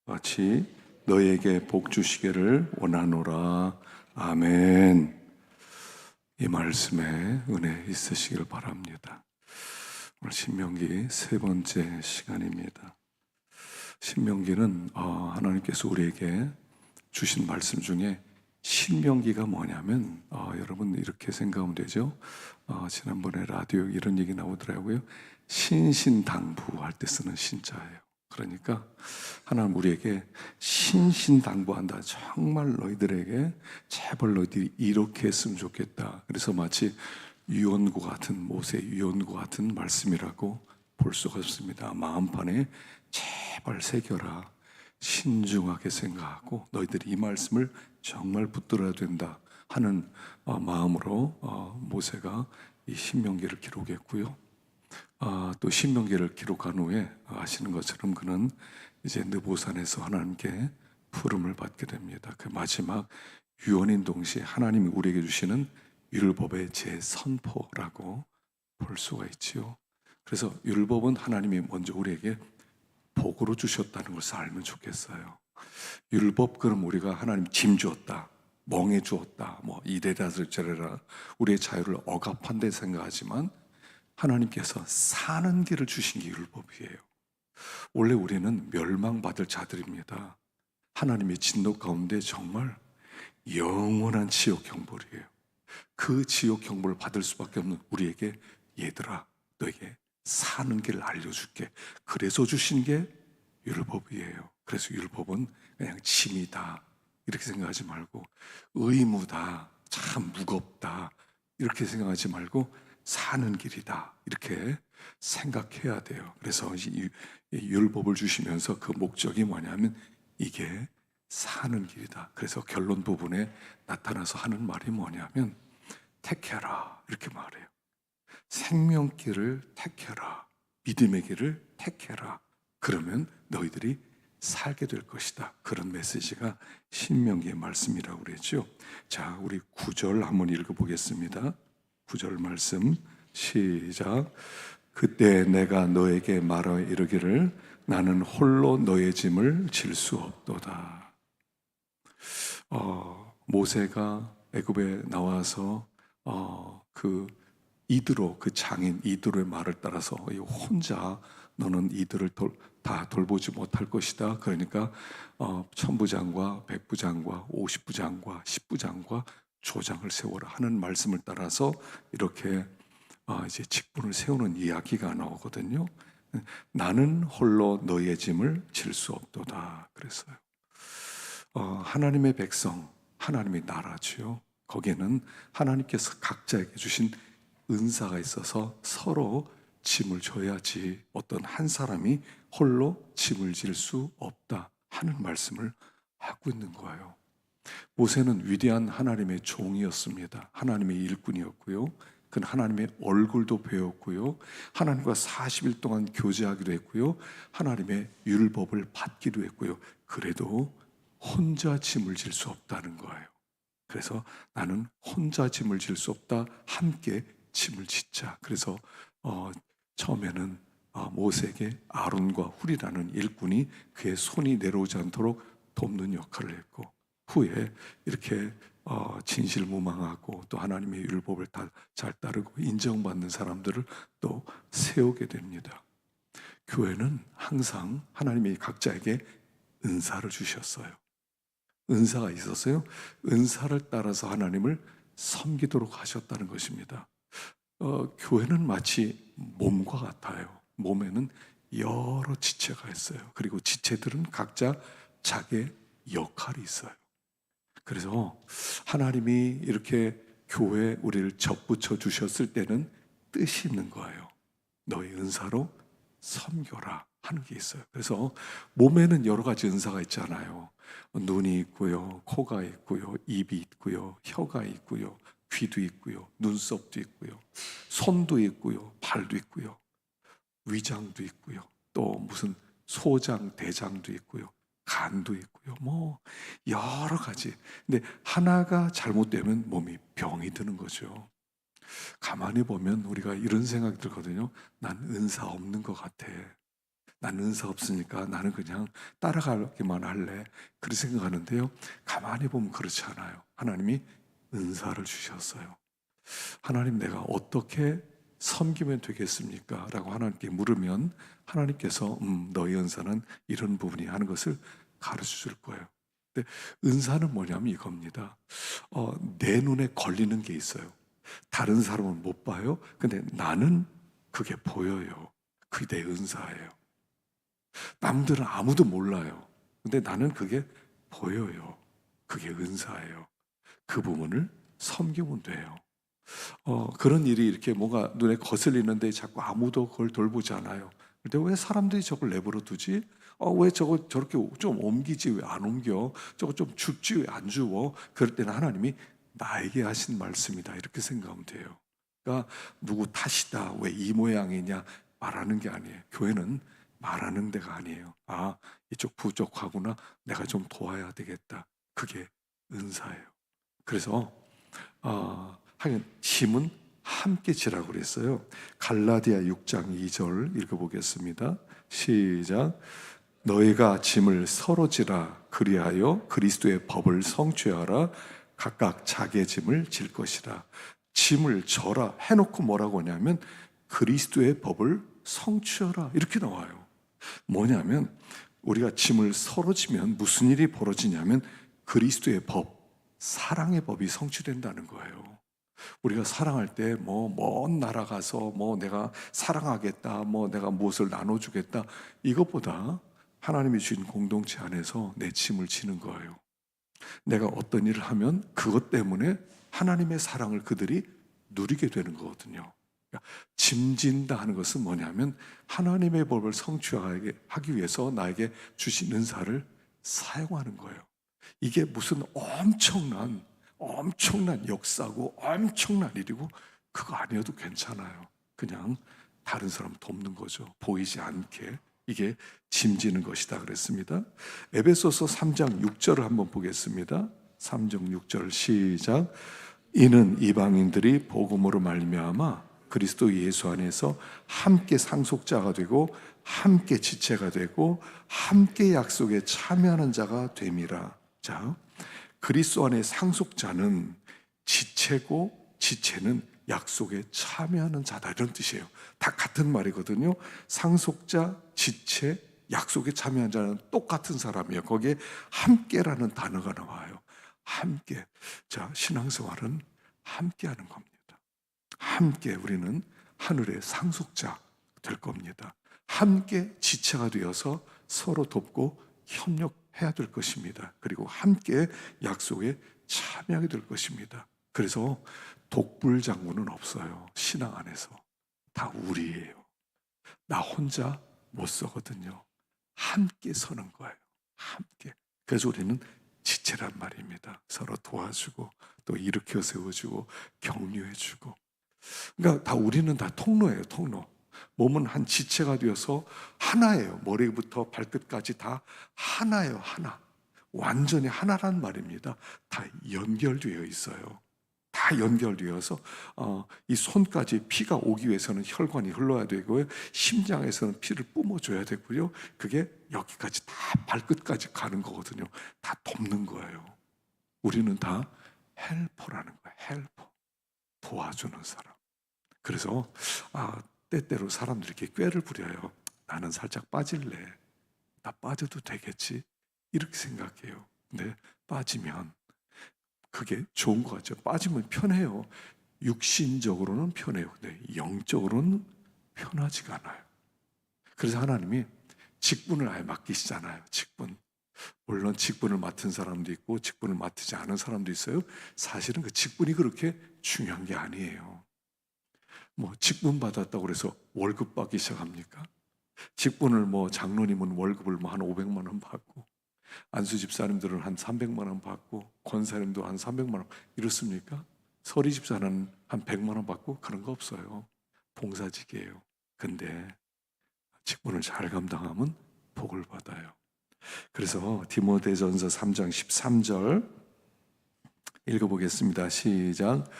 같이 너에게 복 주시기를 원하노라. 아멘. 이 말씀에 은혜 있으시길 바랍니다. 오늘 신명기 세 번째 시간입니다. 신명기는 하나님께서 우리에게 주신 말씀 중에 신명기가 뭐냐면 여러분 이렇게 생각하면 되죠. 지난번에 라디오 이런 얘기 나오더라고요. 신신당부할 때 쓰는 신자예요. 그러니까 하나님 우리에게 신신당부한다. 정말 너희들에게 제발 너희들이 이렇게 했으면 좋겠다. 그래서 마치 유언구 같은, 모세 유언구 같은 말씀이라고 볼 수가 없습니다. 마음판에 제발 새겨라. 신중하게 생각하고 너희들이 이 말씀을 정말 붙들어야 된다 하는 마음으로 모세가 이 신명기를 기록했고요. 또 신명기를 기록한 후에 아시는 것처럼 그는 이제 느보산에서 하나님께 부름을 받게 됩니다. 그 마지막 유언인 동시에 하나님이 우리에게 주시는 율법의 재선포라고 볼 수가 있지요. 그래서 율법은 하나님이 먼저 우리에게 복으로 주셨다는 것을 알면 좋겠어요. 율법 그럼 우리가 하나님 짐 주었다, 멍해 주었다, 뭐 이래라 저래라 우리의 자유를 억압한 데 생각하지만 하나님께서 사는 길을 주신 게 율법이에요. 원래 우리는 멸망받을 자들입니다. 하나님의 진노 가운데 정말 영원한 지옥 형벌이에요. 그 지옥 형벌을 받을 수밖에 없는 우리에게 얘들아 너에게 사는 길을 알려줄게. 그래서 주신 게 율법이에요. 그래서 율법은 그냥 짐이다 이렇게 생각하지 말고 의무다, 참 무겁다 이렇게 생각하지 말고 사는 길이다 이렇게 생각해야 돼요. 그래서 이 율법을 주시면서 그 목적이 뭐냐면 이게 사는 길이다. 그래서 결론 부분에 나타나서 하는 말이 뭐냐면 택해라 이렇게 말해요. 생명길을 택해라. 믿음의 길을 택해라. 그러면 너희들이 살게 될 것이다. 그런 메시지가 신명기의 말씀이라고 그랬죠. 자, 우리 9절 한번 읽어보겠습니다. 9절 말씀 시작. 그때 내가 너에게 말하 이르기를 나는 홀로 너의 짐을 질 수 없도다. 모세가 애굽에 나와서 그 이드로 그 장인 이드로의 말을 따라서 혼자 너는 이들을 다 돌보지 못할 것이다. 그러니까 천부장과 백부장과 50부장과 10부장과 조장을 세워라 하는 말씀을 따라서 이렇게 이제 직분을 세우는 이야기가 나오거든요. 나는 홀로 너의 짐을 질 수 없도다 그랬어요. 하나님의 백성, 하나님의 나라지요. 거기에는 하나님께서 각자에게 주신 은사가 있어서 서로 짐을 져야지 어떤 한 사람이 홀로 짐을 질 수 없다 하는 말씀을 하고 있는 거예요. 모세는 위대한 하나님의 종이었습니다. 하나님의 일꾼이었고요. 그는 하나님의 얼굴도 배웠고요. 하나님과 40일 동안 교제하기도 했고요. 하나님의 율법을 받기도 했고요. 그래도 혼자 짐을 질 수 없다는 거예요. 그래서 나는 혼자 짐을 질 수 없다. 함께 짐을 짓자. 그래서 처음에는 모세에게 아론과 훌이라는 일꾼이 그의 손이 내려오지 않도록 돕는 역할을 했고 후에 이렇게 진실무망하고 또 하나님의 율법을 다 잘 따르고 인정받는 사람들을 또 세우게 됩니다. 교회는 항상 하나님이 각자에게 은사를 주셨어요. 은사가 있었어요. 은사를 따라서 하나님을 섬기도록 하셨다는 것입니다. 교회는 마치 몸과 같아요. 몸에는 여러 지체가 있어요. 그리고 지체들은 각자 자기의 역할이 있어요. 그래서 하나님이 이렇게 교회에 우리를 접붙여 주셨을 때는 뜻이 있는 거예요. 너의 은사로 섬겨라 하는 게 있어요. 그래서 몸에는 여러 가지 은사가 있잖아요. 눈이 있고요, 코가 있고요, 입이 있고요, 혀가 있고요, 귀도 있고요, 눈썹도 있고요, 손도 있고요, 발도 있고요, 위장도 있고요, 또 무슨 소장, 대장도 있고요, 간도 있고요, 뭐 여러 가지. 근데 하나가 잘못되면 몸이 병이 드는 거죠. 가만히 보면 우리가 이런 생각이 들거든요. 난 은사 없는 것 같아. 나는 은사 없으니까 나는 그냥 따라가기만 할래. 그렇게 생각하는데요. 가만히 보면 그렇지 않아요. 하나님이 은사를 주셨어요. 하나님, 내가 어떻게 섬기면 되겠습니까? 라고 하나님께 물으면 하나님께서 너의 은사는 이런 부분이 하는 것을 가르쳐 줄 거예요. 근데 은사는 뭐냐면 이겁니다. 내 눈에 걸리는 게 있어요. 다른 사람은 못 봐요. 근데 나는 그게 보여요. 그게 내 은사예요. 남들은 아무도 몰라요. 근데 나는 그게 보여요. 그게 은사예요. 그 부분을 섬기면 돼요. 그런 일이 이렇게 뭔가 눈에 거슬리는데 자꾸 아무도 그걸 돌보지 않아요. 근데 왜 사람들이 저걸 내버려 두지? 왜 저거 저렇게 좀 옮기지? 왜 안 옮겨? 저거 좀 줍지? 왜 안 주워? 그럴 때는 하나님이 나에게 하신 말씀이다. 이렇게 생각하면 돼요. 그러니까 누구 탓이다. 왜 이 모양이냐? 말하는 게 아니에요. 교회는 말하는 데가 아니에요. 이쪽 부족하구나. 내가 좀 도와야 되겠다. 그게 은사예요. 그래서 하긴 짐은 함께 지라고 그랬어요. 갈라디아 6장 2절 읽어보겠습니다. 시작. 너희가 짐을 서로 지라. 그리하여 그리스도의 법을 성취하라. 각각 자기의 짐을 질 것이라. 짐을 져라 해놓고 뭐라고 하냐면 그리스도의 법을 성취하라 이렇게 나와요. 뭐냐면 우리가 짐을 서로 지면 무슨 일이 벌어지냐면 그리스도의 법, 사랑의 법이 성취된다는 거예요. 우리가 사랑할 때 먼 나라 가서 내가 사랑하겠다, 내가 무엇을 나눠주겠다, 이것보다 하나님이 주신 공동체 안에서 내 짐을 지는 거예요. 내가 어떤 일을 하면 그것 때문에 하나님의 사랑을 그들이 누리게 되는 거거든요. 그러니까 짐진다 하는 것은 뭐냐면 하나님의 법을 성취하기 위해서 나에게 주신 은사를 사용하는 거예요. 이게 무슨 엄청난 역사고 엄청난 일이고 그거 아니어도 괜찮아요. 그냥 다른 사람 돕는 거죠. 보이지 않게. 이게 짐지는 것이다 그랬습니다. 에베소서 3장 6절을 한번 보겠습니다. 3장 6절 시작. 이는 이방인들이 복음으로 말미암아 그리스도 예수 안에서 함께 상속자가 되고 함께 지체가 되고 함께 약속에 참여하는 자가 됨이라. 자, 그리스도 안에 상속자는 지체고 지체는 약속에 참여하는 자다 이런 뜻이에요. 다 같은 말이거든요. 상속자, 지체, 약속에 참여한 자는 똑같은 사람이에요. 거기에 함께라는 단어가 나와요. 함께. 자, 신앙생활은 함께하는 겁니다. 함께 우리는 하늘의 상속자 될 겁니다. 함께 지체가 되어서 서로 돕고 협력해야 될 것입니다. 그리고 함께 약속에 참여하게 될 것입니다. 그래서 독불장군은 없어요. 신앙 안에서 다 우리예요. 나 혼자 못 서거든요. 함께 서는 거예요. 함께. 그래서 우리는 지체란 말입니다. 서로 도와주고 또 일으켜 세워주고 격려해주고. 그러니까 우리는 다 통로예요. 통로. 몸은 한 지체가 되어서 하나예요. 머리부터 발끝까지 다 하나예요. 하나. 완전히 하나란 말입니다. 다 연결되어 있어요. 다 연결되어서 이 손까지 피가 오기 위해서는 혈관이 흘러야 되고요. 심장에서는 피를 뿜어줘야 되고요. 그게 여기까지 다 발끝까지 가는 거거든요. 다 돕는 거예요. 우리는 다 헬퍼라는 거예요. 헬퍼. 도와주는 사람. 그래서 때때로 사람들이 이렇게 꾀를 부려요. 나는 살짝 빠질래. 나 빠져도 되겠지. 이렇게 생각해요. 근데 빠지면 그게 좋은 것 같죠. 빠지면 편해요. 육신적으로는 편해요. 근데 영적으로는 편하지가 않아요. 그래서 하나님이 직분을 아예 맡기시잖아요. 직분. 물론 직분을 맡은 사람도 있고 직분을 맡지 않은 사람도 있어요. 사실은 그 직분이 그렇게 중요한 게 아니에요. 직분 받았다고 해서 월급 받기 시작합니까? 직분을 장로님은 월급을 한 500만 원 받고 안수 집사님들은 한 300만 원 받고 권사님도 한 300만 원 이렇습니까? 서리 집사는 한 100만 원 받고 그런 거 없어요. 봉사직이에요. 근데 직분을 잘 감당하면 복을 받아요. 그래서 디모데전서 3장 13절 읽어보겠습니다. 시작.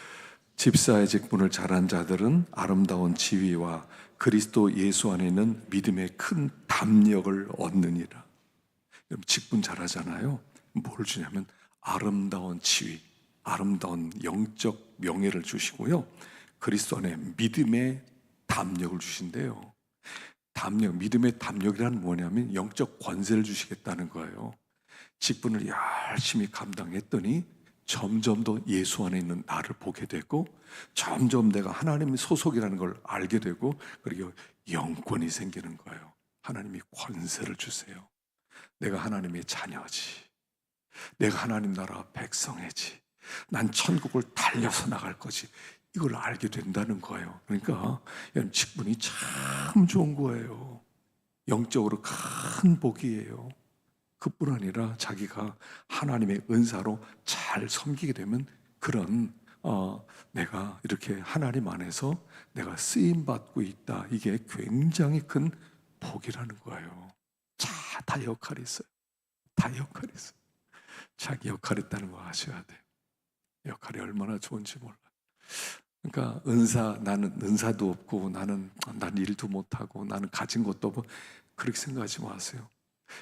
집사의 직분을 잘한 자들은 아름다운 지위와 그리스도 예수 안에 있는 믿음의 큰 담력을 얻느니라. 여러분, 직분 잘하잖아요. 뭘 주냐면 아름다운 지위, 아름다운 영적 명예를 주시고요. 그리스도 안에 믿음의 담력을 주신대요. 담력, 믿음의 담력이란 뭐냐면 영적 권세를 주시겠다는 거예요. 직분을 열심히 감당했더니 점점 더 예수 안에 있는 나를 보게 되고, 점점 내가 하나님의 소속이라는 걸 알게 되고, 그리고 영권이 생기는 거예요. 하나님이 권세를 주세요. 내가 하나님의 자녀지, 내가 하나님 나라 백성이지, 난 천국을 달려서 나갈 거지, 이걸 알게 된다는 거예요. 그러니까 직분이 참 좋은 거예요. 영적으로 큰 복이에요. 그뿐 아니라 자기가 하나님의 은사로 잘 섬기게 되면 그런 내가 이렇게 하나님 안에서 내가 쓰임 받고 있다, 이게 굉장히 큰 복이라는 거예요. 다 역할이 있어요. 다 역할이 있어요. 자기 역할이 있다는 거 아셔야 돼요. 역할이 얼마나 좋은지 몰라요. 그러니까 나는 은사도 없고 난 일도 못하고 나는 가진 것도 없고 그렇게 생각하지 마세요.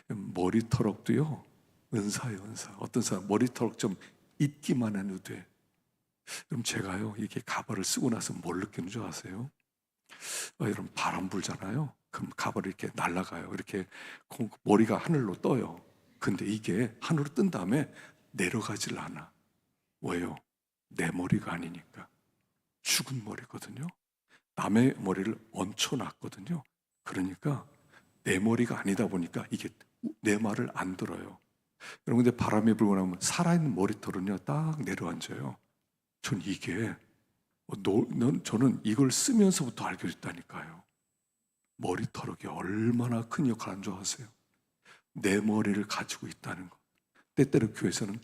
머리털럭도요 은사예요. 은사. 어떤 사람 머리털럭 좀 있기만 해도 돼. 그럼 제가요 이게 가발을 쓰고 나서 뭘 느끼는 줄 아세요? 여러분, 바람 불잖아요. 그럼 가발이 이렇게 날아가요. 이렇게 머리가 하늘로 떠요. 근데 이게 하늘로 뜬 다음에 내려가질 않아. 왜요? 내 머리가 아니니까. 죽은 머리거든요. 남의 머리를 얹혀놨거든요. 그러니까 내 머리가 아니다 보니까 이게 내 말을 안 들어요. 여러분, 근데 바람이 불고 나면 살아있는 머리털은요 딱 내려앉아요. 전 이게 저는 이걸 쓰면서부터 알게 됐다니까요. 머리털이 얼마나 큰 역할을 하는 줄 아세요? 내 머리를 가지고 있다는 것. 때때로 교회에서는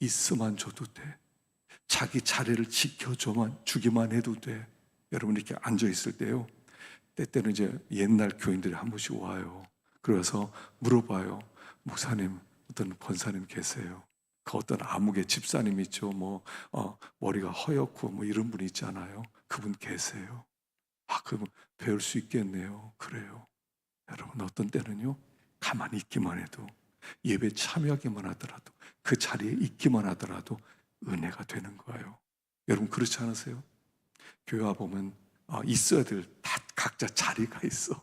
있으면 줘도 돼. 자기 자리를 주기만 해도 돼. 여러분 이렇게 앉아 있을 때요, 때때는 이제 옛날 교인들이 한 번씩 와요. 그래서 물어봐요. 목사님, 어떤 권사님 계세요? 그 어떤 아무개 집사님 있죠. 머리가 허옇고 이런 분이 있잖아요. 그분 계세요. 그분 배울 수 있겠네요. 그래요. 여러분, 어떤 때는요 가만히 있기만 해도, 예배 참여하기만 하더라도, 그 자리에 있기만 하더라도 은혜가 되는 거예요. 여러분 그렇지 않으세요? 교회 와 보면 있어야 될 다 각자 자리가 있어.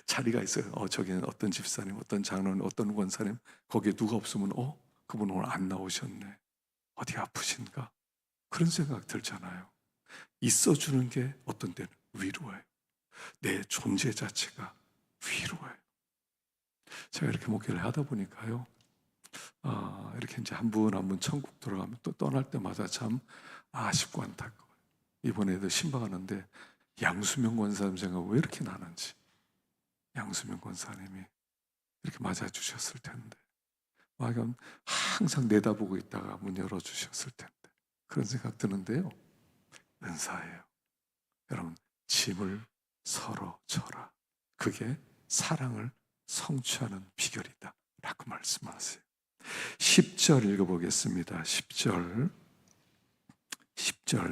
자리가 있어요. 저기는 어떤 집사님, 어떤 장로님, 어떤 권사님, 거기에 누가 없으면 그분 오늘 안 나오셨네. 어디 아프신가? 그런 생각 들잖아요. 있어주는 게 어떤 때는 위로예요. 내 존재 자체가 위로예요. 제가 이렇게 목회를 하다 보니까요, 이렇게 이제 한 분 한 분 천국 들어가면 또 떠날 때마다 참 아쉽고 안타까워요. 이번에도 신방하는데 양수명 권사님 생각 왜 이렇게 나는지. 양수명 권사님이 이렇게 맞아주셨을 텐데, 항상 내다보고 있다가 문 열어주셨을 텐데, 그런 생각 드는데요, 은사예요. 여러분, 짐을 서로 져라. 그게 사랑을 성취하는 비결이다 라고 말씀하세요. 10절 읽어보겠습니다. 10절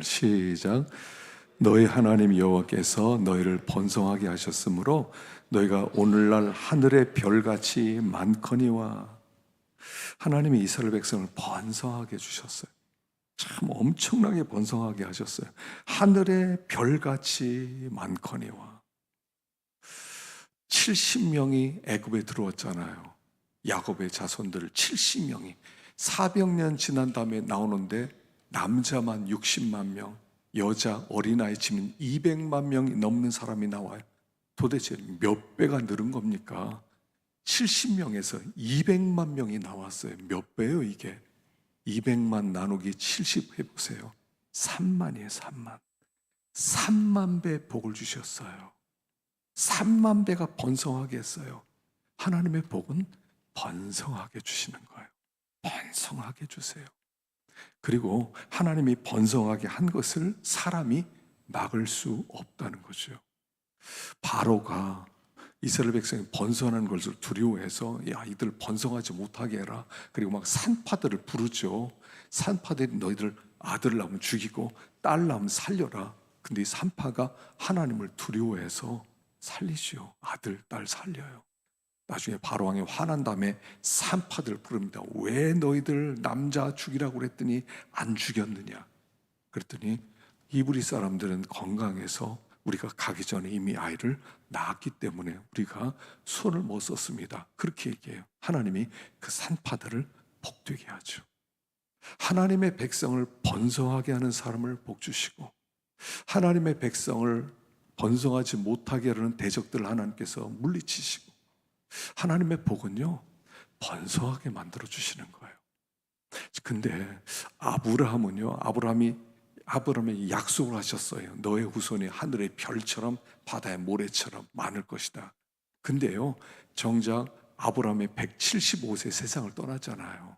시작. 너희 하나님 여호와께서 너희를 번성하게 하셨으므로 너희가 오늘날 하늘의 별같이 많거니와. 하나님이 이스라엘 백성을 번성하게 해주셨어요. 참 엄청나게 번성하게 하셨어요. 하늘의 별같이 많거니와. 70명이 애굽에 들어왔잖아요. 야곱의 자손들 70명이 400년 지난 다음에 나오는데 남자만 60만 명, 여자 어린아이 치면 200만 명이 넘는 사람이 나와요. 도대체 몇 배가 늘은 겁니까? 70명에서 200만 명이 나왔어요. 몇 배예요 이게? 200만 나누기 70 해보세요. 3만이에요. 3만. 3만 배 복을 주셨어요. 3만 배가 번성하게 했어요. 하나님의 복은 번성하게 주시는 거예요. 번성하게 주세요. 그리고 하나님이 번성하게 한 것을 사람이 막을 수 없다는 거죠. 바로가 이스라엘 백성이 번성하는 것을 두려워해서 이들 번성하지 못하게 해라. 그리고 막 산파들을 부르죠. 산파들이 너희들 아들 낳으면 죽이고 딸 낳으면 살려라. 근데 이 산파가 하나님을 두려워해서 살리지요. 아들, 딸 살려요. 나중에 바로왕이 화난 다음에 산파들 부릅니다. 왜 너희들 남자 죽이라고 그랬더니 안 죽였느냐? 그랬더니 이브리 사람들은 건강해서 우리가 가기 전에 이미 아이를 낳았기 때문에 우리가 손을 못 썼습니다. 그렇게 얘기해요. 하나님이 그 산파들을 복되게 하죠. 하나님의 백성을 번성하게 하는 사람을 복주시고, 하나님의 백성을 번성하지 못하게 하는 대적들을 하나님께서 물리치시고, 하나님의 복은요 번성하게 만들어 주시는 거예요. 근데 아브라함은요, 아브라함이 약속을 하셨어요. 너의 후손이 하늘의 별처럼 바다의 모래처럼 많을 것이다. 근데요, 정작 아브라함이 175세 세상을 떠났잖아요.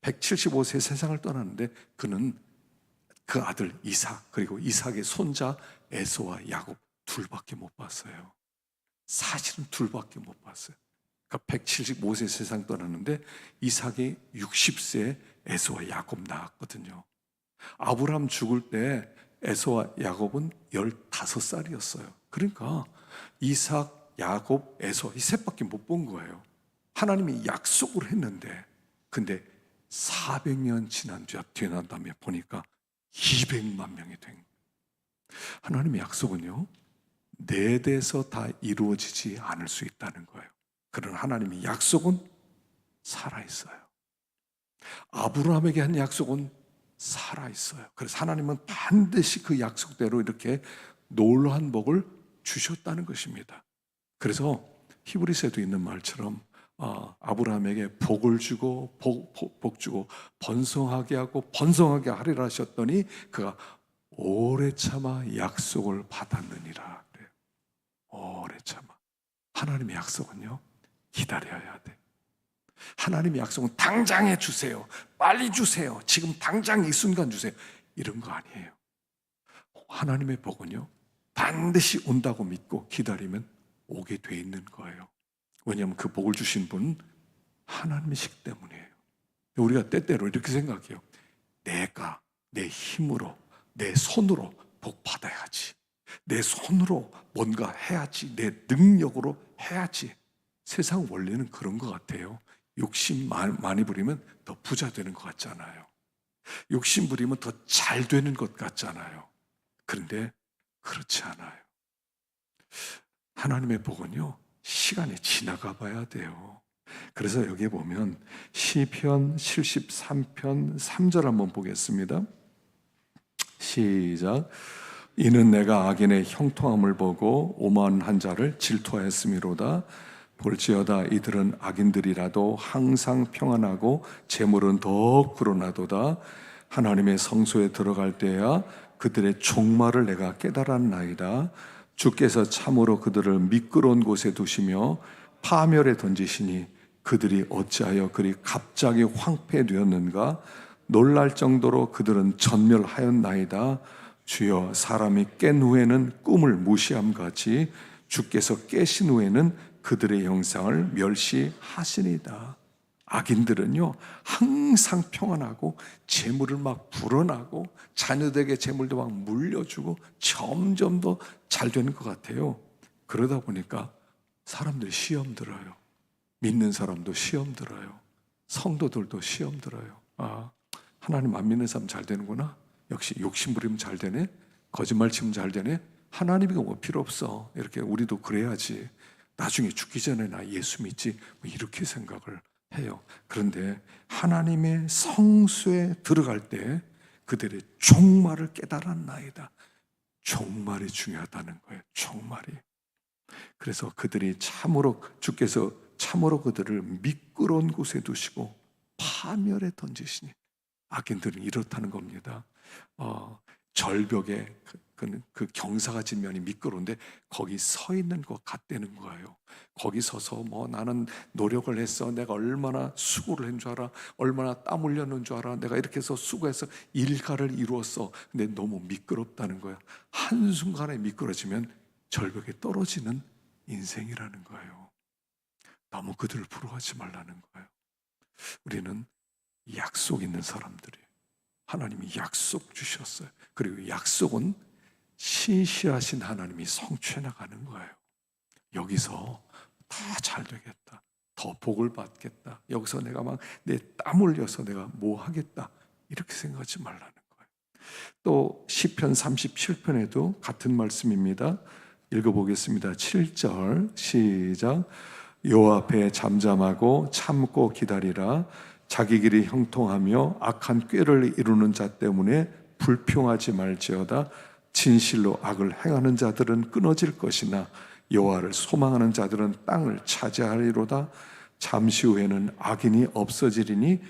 175세 세상을 떠났는데 그는 그 아들 이삭, 그리고 이삭의 손자 에서와 야곱 둘밖에 못 봤어요. 사실은 둘밖에 못 봤어요. 그러니까 175세 세상 떠났는데 이삭이 60세에 에서와 야곱 낳았거든요. 아브라함 죽을 때 에서와 야곱은 15살이었어요. 그러니까 이삭, 야곱, 에서 이 셋밖에 못 본 거예요. 하나님이 약속을 했는데, 근데 400년 지난 뒤에 난 다음에 보니까 200만 명이 된 거예요. 하나님의 약속은요, 내 대에서 다 이루어지지 않을 수 있다는 거예요. 그런 하나님의 약속은 살아있어요. 아브라함에게 한 약속은 살아있어요. 그래서 하나님은 반드시 그 약속대로 이렇게 놀라운 복을 주셨다는 것입니다. 그래서 히브리서에도 있는 말처럼 아브라함에게 복을 주고 복 주고 번성하게 하고 번성하게 하리라 하셨더니 그가 오래 참아 약속을 받았느니라 그래요. 오래 참아. 하나님의 약속은요 기다려야 돼. 하나님의 약속은 당장 해주세요, 빨리 주세요, 지금 당장 이 순간 주세요, 이런 거 아니에요. 하나님의 복은요 반드시 온다고 믿고 기다리면 오게 돼 있는 거예요. 왜냐하면 그 복을 주신 분은 하나님이시기 때문이에요. 우리가 때때로 이렇게 생각해요. 내가 내 힘으로 내 손으로 복 받아야지, 내 손으로 뭔가 해야지, 내 능력으로 해야지. 세상 원리는 그런 것 같아요. 욕심 많이 부리면 더 부자 되는 것 같잖아요. 욕심 부리면 더 잘 되는 것 같잖아요. 그런데 그렇지 않아요. 하나님의 복은요 시간이 지나가 봐야 돼요. 그래서 여기 보면 시편 73편 3절 한번 보겠습니다. 시작. 이는 내가 악인의 형통함을 보고 오만한 자를 질투하였음이로다. 볼지어다 이들은 악인들이라도 항상 평안하고 재물은 더욱 불어나도다. 하나님의 성소에 들어갈 때야 그들의 종말을 내가 깨달았나이다. 주께서 참으로 그들을 미끄러운 곳에 두시며 파멸에 던지시니 그들이 어찌하여 그리 갑자기 황폐되었는가. 놀랄 정도로 그들은 전멸하였나이다. 주여, 사람이 깬 후에는 꿈을 무시함같이 주께서 깨신 후에는 그들의 형상을 멸시하시니다. 악인들은요 항상 평안하고 재물을 막 불어나고 자녀들에게 재물도 막 물려주고 점점 더 잘 되는 것 같아요. 그러다 보니까 사람들이 시험 들어요. 믿는 사람도 시험 들어요. 성도들도 시험 들어요. 하나님 안 믿는 사람 잘 되는구나. 역시 욕심 부리면 잘 되네. 거짓말 치면 잘 되네. 하나님이 뭐 필요 없어. 이렇게 우리도 그래야지. 나중에 죽기 전에 나 예수 믿지. 뭐 이렇게 생각을 해요. 그런데 하나님의 성수에 들어갈 때 그들의 종말을 깨달았나이다. 종말이 중요하다는 거예요. 종말이. 그래서 그들이 주께서 참으로 그들을 미끄러운 곳에 두시고 파멸에 던지시니. 악인들은 이렇다는 겁니다. 절벽에 그 경사가 진 면이 미끄러운데 거기 서 있는 것 같다는 거예요. 거기 서서 나는 노력을 했어, 내가 얼마나 수고를 한 줄 알아, 얼마나 땀 흘렸는 줄 알아, 내가 이렇게 해서 수고해서 일가를 이루었어. 근데 너무 미끄럽다는 거야. 한순간에 미끄러지면 절벽에 떨어지는 인생이라는 거예요. 너무 그들을 부러워하지 말라는 거예요. 우리는 약속 있는 사람들이에요. 하나님이 약속 주셨어요. 그리고 약속은 신실하신 하나님이 성취해 나가는 거예요. 여기서 다 잘 되겠다, 더 복을 받겠다, 여기서 내가 막 내 땀 흘려서 내가 뭐 하겠다, 이렇게 생각하지 말라는 거예요. 또 시편 37편에도 같은 말씀입니다. 읽어보겠습니다. 7절 시작. 여호와 앞에 잠잠하고 참고 기다리라. 자기 길이 형통하며 악한 꾀를 이루는 자 때문에 불평하지 말지어다. 진실로 악을 행하는 자들은 끊어질 것이나 여호와를 소망하는 자들은 땅을 차지하리로다. 잠시 후에는 악인이 없어지리니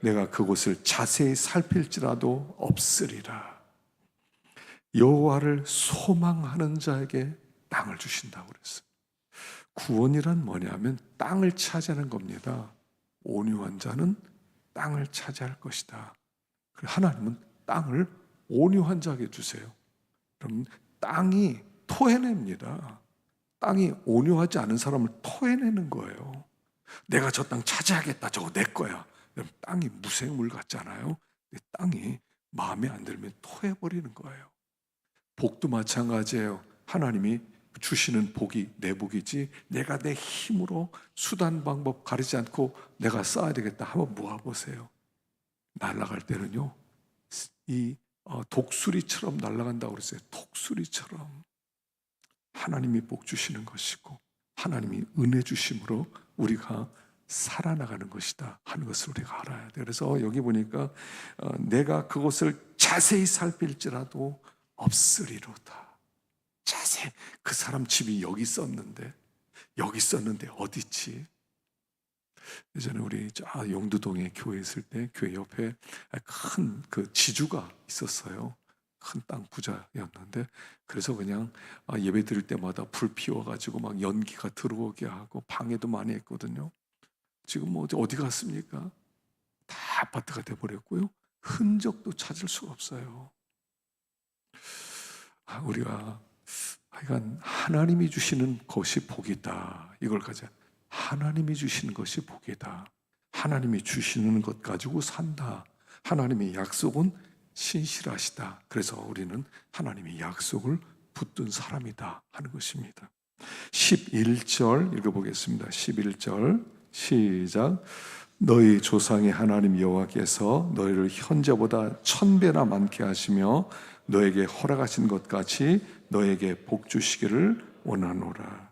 내가 그곳을 자세히 살필지라도 없으리라. 여호와를 소망하는 자에게 땅을 주신다고 그랬어요. 구원이란 뭐냐면 땅을 차지하는 겁니다. 온유한 자는 땅을 차지할 것이다. 하나님은 땅을 온유한 자에게 주세요. 그럼 땅이 토해냅니다. 땅이 온유하지 않은 사람을 토해내는 거예요. 내가 저 땅 차지하겠다, 저거 내 거야. 그럼 땅이 무생물 같잖아요. 땅이 마음에 안 들면 토해버리는 거예요. 복도 마찬가지예요. 하나님이 주시는 복이 내 복이지 내가 내 힘으로 수단 방법 가리지 않고 내가 쌓아야 되겠다 한번 모아보세요. 날아갈 때는요, 이 독수리처럼 날아간다고 그랬어요. 독수리처럼 하나님이 복 주시는 것이고 하나님이 은혜 주심으로 우리가 살아나가는 것이다 하는 것을 우리가 알아야 돼. 그래서 여기 보니까 내가 그것을 자세히 살필지라도 없으리로다. 자세히. 그 사람 집이 여기 있었는데 어디 있지? 예전에 우리 용두동에 교회 있을 때 교회 옆에 큰 그 지주가 있었어요. 큰 땅 부자였는데, 그래서 그냥 예배 드릴 때마다 불 피워가지고 막 연기가 들어오게 하고 방해도 많이 했거든요. 지금 뭐 어디 갔습니까? 다 아파트가 돼버렸고요. 흔적도 찾을 수가 없어요. 우리가 하여간 하나님이 주시는 것이 복이다. 이걸 가져. 하나님이 주시는 것이 복이다. 하나님이 주시는 것 가지고 산다. 하나님의 약속은 신실하시다. 그래서 우리는 하나님의 약속을 붙든 사람이다 하는 것입니다. 11절 읽어보겠습니다. 11절 시작. 너희 조상의 하나님 여호와께서 너희를 현재보다 1000배나 많게 하시며 너에게 허락하신 것 같이 너에게 복 주시기를 원하노라.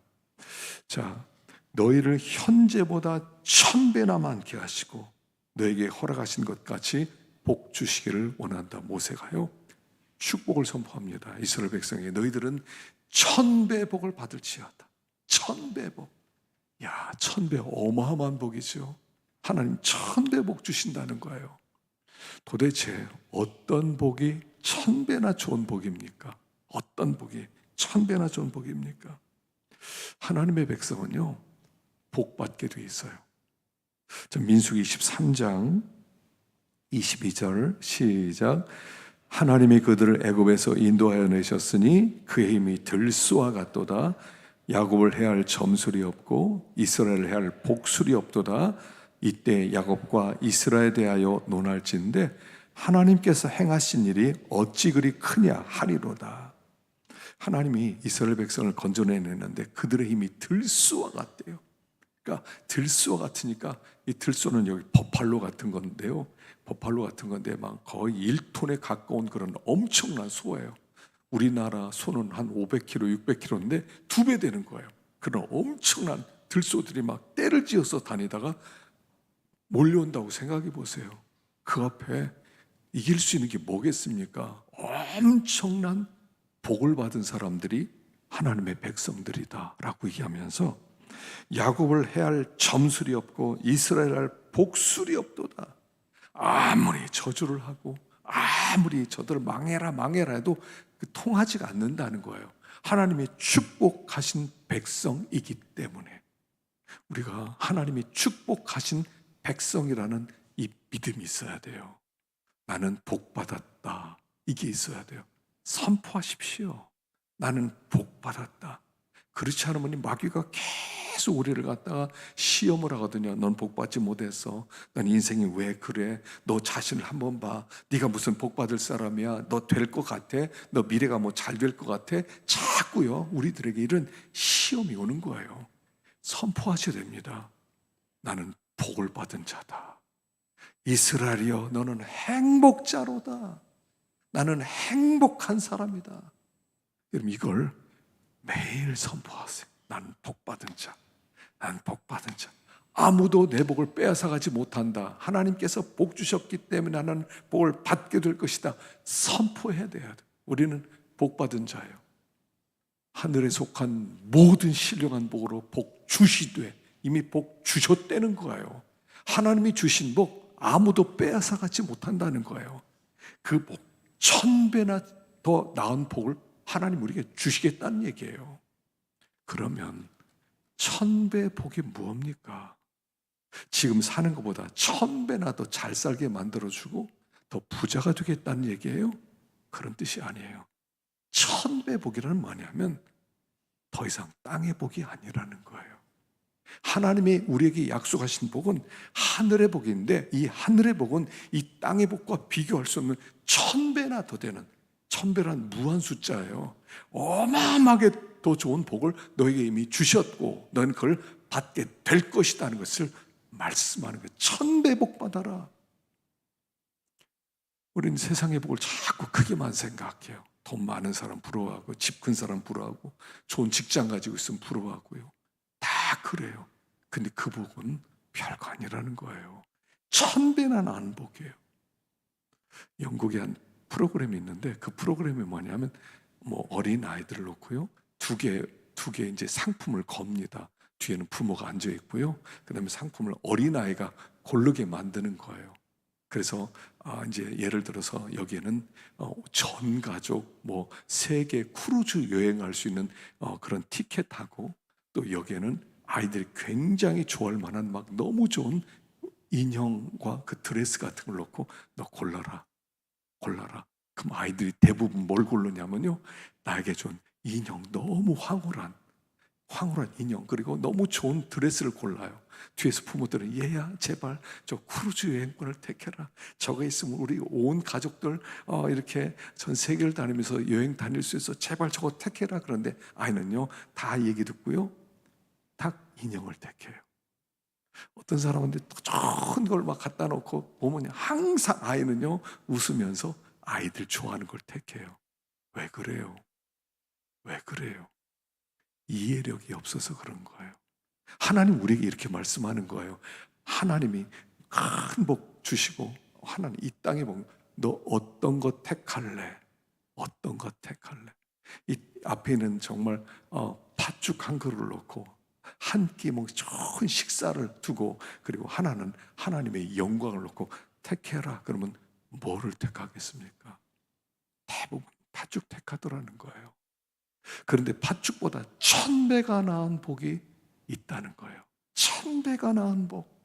자, 너희를 현재보다 1000배나 많게 하시고 너에게 허락하신 것 같이 복 주시기를 원한다. 모세가요, 축복을 선포합니다. 이스라엘 백성에게 너희들은 1000배 복을 받을지어다. 1000배 복. 야, 1000배 어마어마한 복이죠. 하나님 1000배 복 주신다는 거예요. 도대체 어떤 복이 1000배나 좋은 복입니까? 어떤 복이 1000배나 좋은 복입니까? 하나님의 백성은요, 복 받게 돼 있어요. 민수기 23장 22절 시작. 하나님이 그들을 애굽에서 인도하여 내셨으니 그의 힘이 들소와 같도다. 야곱을 해할 점술이 없고 이스라엘을 해할 복술이 없도다. 이때 야곱과 이스라엘에 대하여 논할진대 하나님께서 행하신 일이 어찌 그리 크냐 하리로다. 하나님이 이스라엘 백성을 건져내냈는데 그들의 힘이 들소와 같대요. 그러니까 들소 같으니까 이 들소는 여기 버팔로 같은 건데요. 버팔로 같은 건데 막 거의 1톤에 가까운 그런 엄청난 소예요. 우리나라 소는 한 500kg, 600kg인데 2배 되는 거예요. 그런 엄청난 들소들이 막 떼를 지어서 다니다가 몰려온다고 생각해 보세요. 그 앞에 이길 수 있는 게 뭐겠습니까? 엄청난 복을 받은 사람들이 하나님의 백성들이다 라고 얘기하면서 야곱을 해할 점술이 없고 이스라엘을 할 복술이 없도다. 아무리 저주를 하고 아무리 저들을 망해라 해도 통하지가 않는다는 거예요. 하나님이 축복하신 백성이기 때문에 우리가 하나님이 축복하신 백성이라는 이 믿음이 있어야 돼요. 나는 복받았다. 이게 있어야 돼요. 선포하십시오. 나는 복받았다. 그렇지 않으면 마귀가 계속 우리를 갖다가 시험을 하거든요. 넌 복받지 못했어. 넌 인생이 왜 그래? 너 자신을 한번 봐. 네가 무슨 복받을 사람이야? 너 될 것 같아? 너 미래가 뭐 잘 될 것 같아? 자꾸요, 우리들에게 이런 시험이 오는 거예요. 선포하셔야 됩니다. 나는 복을 받은 자다. 이스라엘이여, 너는 행복자로다. 나는 행복한 사람이다. 여러분, 이걸 매일 선포하세요. 나는 복받은 자. 나는 복받은 자. 아무도 내 복을 빼앗아가지 못한다. 하나님께서 복 주셨기 때문에 나는 복을 받게 될 것이다. 선포해야 돼요. 우리는 복받은 자예요. 하늘에 속한 모든 신령한 복으로 복 주시되, 이미 복 주셨다는 거예요. 하나님이 주신 복 아무도 빼앗아가지 못한다는 거예요. 그 복, 1000배나 더 나은 복을 하나님 우리에게 주시겠다는 얘기예요. 그러면 1000배 복이 무엇입니까? 지금 사는 것보다 1000배나 더 잘 살게 만들어주고 더 부자가 되겠다는 얘기예요? 그런 뜻이 아니에요. 1000배 복이라는 뭐냐면 더 이상 땅의 복이 아니라는 거예요. 하나님이 우리에게 약속하신 복은 하늘의 복인데, 이 하늘의 복은 이 땅의 복과 비교할 수 없는 1000배나 더 되는, 1000배란 무한 숫자예요. 어마어마하게 더 좋은 복을 너에게 이미 주셨고 너는 그걸 받게 될 것이라는 것을 말씀하는 거예요. 1000배 복 받아라. 우리는 세상의 복을 자꾸 크게만 생각해요. 돈 많은 사람 부러워하고, 집 큰 사람 부러워하고, 좋은 직장 가지고 있으면 부러워하고요. 다 그래요. 근데 그 복은 별거 아니라는 거예요. 1000배나 나은 복이에요. 영국에 한 프로그램이 있는데, 그 프로그램이 뭐냐면 어린 아이들을 놓고요, 두 개 이제 상품을 겁니다. 뒤에는 부모가 앉아 있고요. 그다음에 상품을 어린 아이가 고르게 만드는 거예요. 그래서 이제 예를 들어서 여기에는 전 가족 세계 크루즈 여행할 수 있는 그런 티켓하고, 또 여기에는 아이들이 굉장히 좋아할 만한 막 너무 좋은 인형과 그 드레스 같은 걸 놓고 너 골라라. 그럼 아이들이 대부분 뭘 고르냐면요, 나에게 준 인형, 너무 황홀한 인형, 그리고 너무 좋은 드레스를 골라요. 뒤에서 부모들은 얘야 제발 저 크루즈 여행권을 택해라. 저거 있으면 우리 온 가족들 이렇게 전 세계를 다니면서 여행 다닐 수 있어. 제발 저거 택해라. 그런데 아이는요, 다 얘기 듣고요, 딱 인형을 택해요. 어떤 사람은 좋은 걸 막 갖다 놓고 보면 항상 아이는요 웃으면서 아이들 좋아하는 걸 택해요. 왜 그래요? 이해력이 없어서 그런 거예요. 하나님 우리에게 이렇게 말씀하는 거예요. 하나님이 큰 복 주시고, 하나님 이 땅에 보면 너 어떤 것 택할래? 이 앞에는 정말 팥죽 한 그릇을 놓고 한 끼 좋은 식사를 두고, 그리고 하나는 하나님의 영광을 놓고 택해라. 그러면 뭐를 택하겠습니까? 대부분 팥죽 택하더라는 거예요. 그런데 팥죽보다 1000배가 나은 복이 있다는 거예요. 1000배가 나은 복.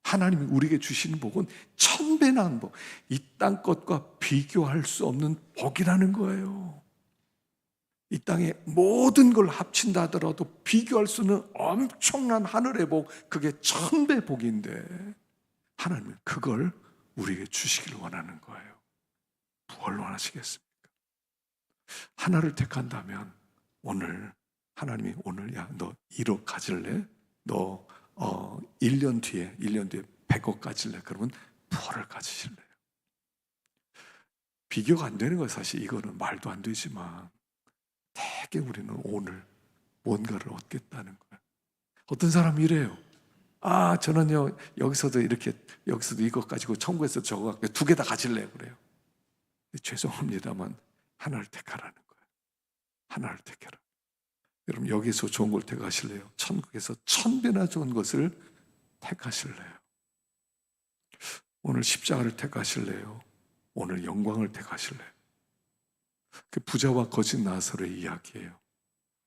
하나님이 우리에게 주시는 복은 1000배 나은 복. 이 땅 것과 비교할 수 없는 복이라는 거예요. 이 땅의 모든 걸 합친다 하더라도 비교할 수 없는 엄청난 하늘의 복, 그게 1000배 복인데 하나님은 그걸 우리에게 주시기를 원하는 거예요. 뭘 원하시겠습니까? 하나를 택한다면 오늘 하나님이 오늘 야 너 1억 가질래? 너 1년 뒤에 100억 가질래? 그러면 부활을 가지실래요? 비교가 안 되는 거예요. 사실 이거는 말도 안 되지만 되게 우리는 오늘 뭔가를 얻겠다는 거예요. 어떤 사람이 이래요. 저는요 여기서도 이것 가지고 천국에서 저거 갖고 2개 다 가질래요. 그래요. 죄송합니다만 하나를 택하라는 거예요. 하나를 택해라. 여러분 여기서 좋은 걸 택하실래요? 천국에서 1000배나 좋은 것을 택하실래요? 오늘 십자가를 택하실래요? 오늘 영광을 택하실래요? 그 부자와 거짓 나사로의 이야기예요.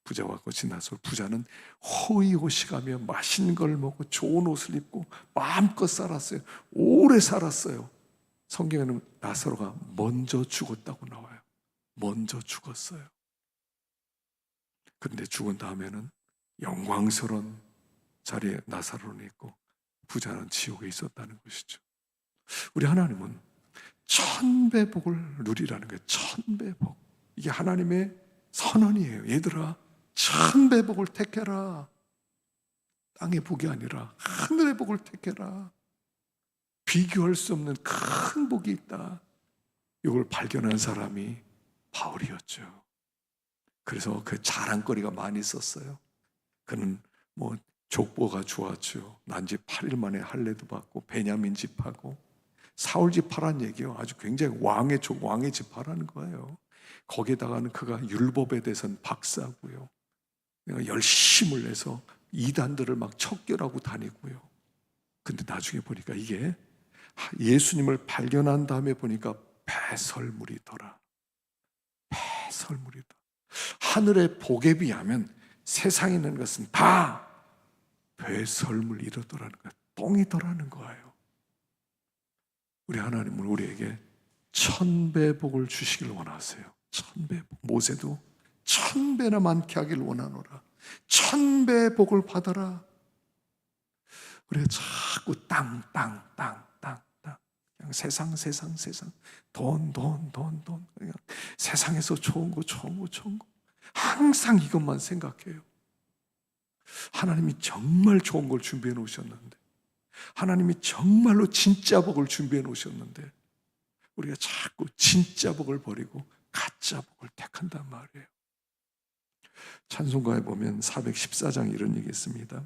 부자와 거짓 나사로. 부자는 호의호식하며 맛있는 걸 먹고 좋은 옷을 입고 마음껏 살았어요. 오래 살았어요. 성경에는 나사로가 먼저 죽었다고 나와요. 먼저 죽었어요. 그런데 죽은 다음에는 영광스러운 자리에 나사로는 있고 부자는 지옥에 있었다는 것이죠. 우리 하나님은 천배복을 누리라는 거예요. 천배복. 이게 하나님의 선언이에요. 얘들아, 천배복을 택해라. 땅의 복이 아니라 하늘의 복을 택해라. 비교할 수 없는 큰 복이 있다. 이걸 발견한 사람이 바울이었죠. 그래서 그 자랑거리가 많이 있었어요. 그는 뭐 족보가 좋았죠. 난지 8일 만에 할례도 받고 베냐민 집하고 사울 집하라는 얘기요. 아주 굉장히 왕의 집하라는 거예요. 거기에다가는 그가 율법에 대해서는 박사고요. 내가 열심을 내서 이단들을 막 척결하고 다니고요. 근데 나중에 보니까 이게 예수님을 발견한 다음에 보니까 배설물이더라. 배설물이다. 하늘의 복에 비하면 세상에 있는 것은 다 배설물 이러더라는 거예요. 똥이더라는 거예요. 우리 하나님은 우리에게 천배복을 주시길 원하세요. 천배복. 모세도 천배나 많게 하길 원하노라. 천배복을 받아라. 우리가 자꾸 땅 그냥 세상 돈 그냥 세상에서 좋은 거 항상 이것만 생각해요. 하나님이 정말 좋은 걸 준비해 놓으셨는데, 하나님이 정말로 진짜 복을 준비해 놓으셨는데 우리가 자꾸 진짜 복을 버리고 가짜 복을 택한단 말이에요. 찬송가에 보면 414장 이런 얘기 있습니다.